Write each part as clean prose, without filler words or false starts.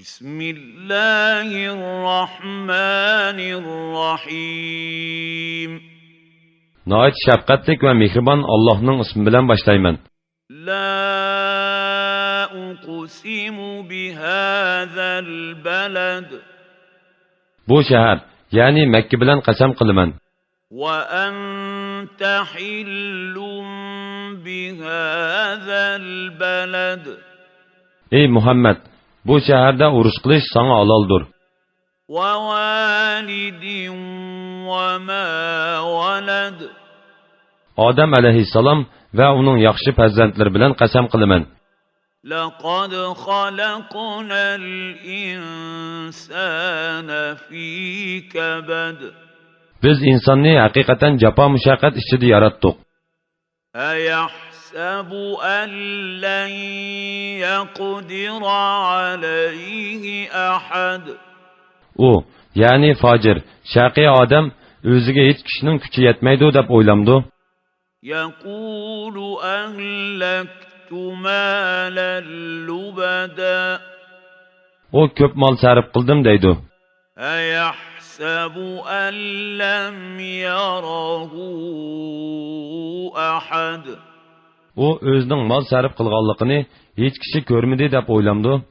بسم الله الرحمن الرحيم Nəhayət şəfqətlik və mehriban Allah'ın ismi bilen başlayman. لا أقسم بهذا البلد Bu şəhər, yəni Məkkə bilen qəsəm qılıman. وأنت حل بهذا البلد Ey Muhammed, bu şəhərdə uruş qilish sana halaldır. ووالد وما ولد Adəm əleyhissalam və onun yaxşı fərzəndləri bilen qəsəm qılıman. لقد خلقنا الإنسان في كبد Biz insanı həqiqətən cəfa müşəqqət içində yaratdıq. أيحسب أن لن يقدر عليه أحد O, yani facir, şəqi Adəm özüge heç kişinin küçü yetmeydi deb oylamdı. يقول أهلكت مالا لبدا O köp mal sərf qıldım deydi. أيحسب أن لم يره أحد O özünün mal sərf qılğanlığını heç kişi görmedi deb oylamdı.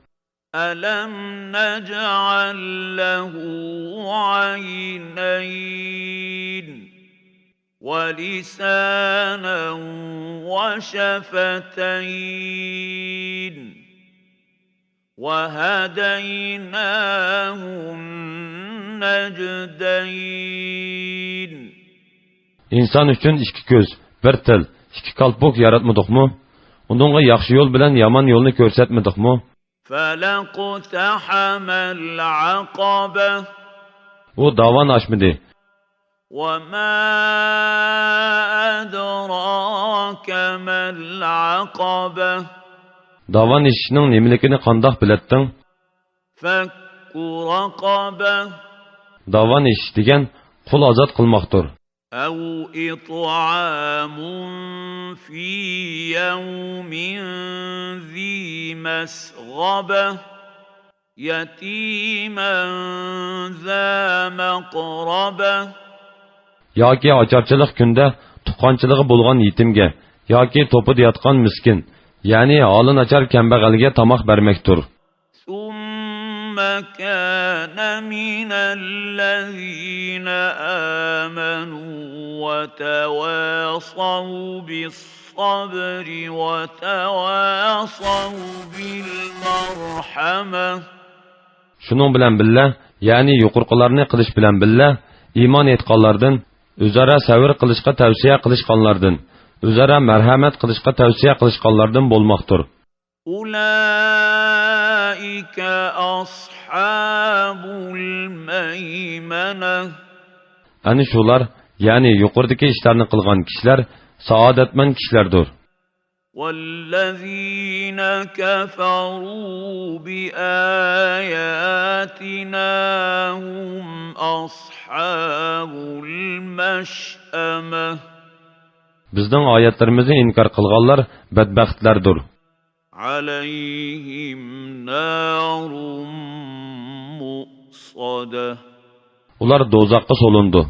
ألم نجعل له عينين ولسانا وشفتين وهديناه النجدين İnsan üçün iki göz, bir til, iki kalpuk yaratmadık mı? Onunla yaxşı yol bilen yaman yolunu görsətmədik mi? فلاقتحم العقبة O davan aşmadı. وما أدراك ما العقبة Davan işinin nemilikini qandaq bilettin? فك رقبة Davan iş degen qul azad qılmaqdır. أو إطعام في يوم ذي مسغبة يتيما ذا مقربة Yoki açarçılıq gündə tuqqançılığı bolğan yetimge, yoki topuda yatqan miskin, yani halın açar kembəğəlge tamaq vermektir. ثم كان من الذين آمنوا وتواصوا بالصبر وتواصوا بالمرحمة Şunun bilen billa, yani yuqurqılarını qilish bilen billa, iman etqanlardan, özara savr qilishqa tavsiya qilishqanlardan, özara merhamet qilishqa tavsiya qilishqanlardan bolmaqdır. أولئك أصحاب الميمنة Ani şular, yani yuqurdaki işlerini qılğan kişiler, saadetmen kişilerdir. والذين كفروا بآياتنا هم أصحاب المشأمة Bizden ayetlerimizi inkar qılğanlar bedbəxtlərdir. عليهم نار مؤصدة Ular dozaqqa solundu.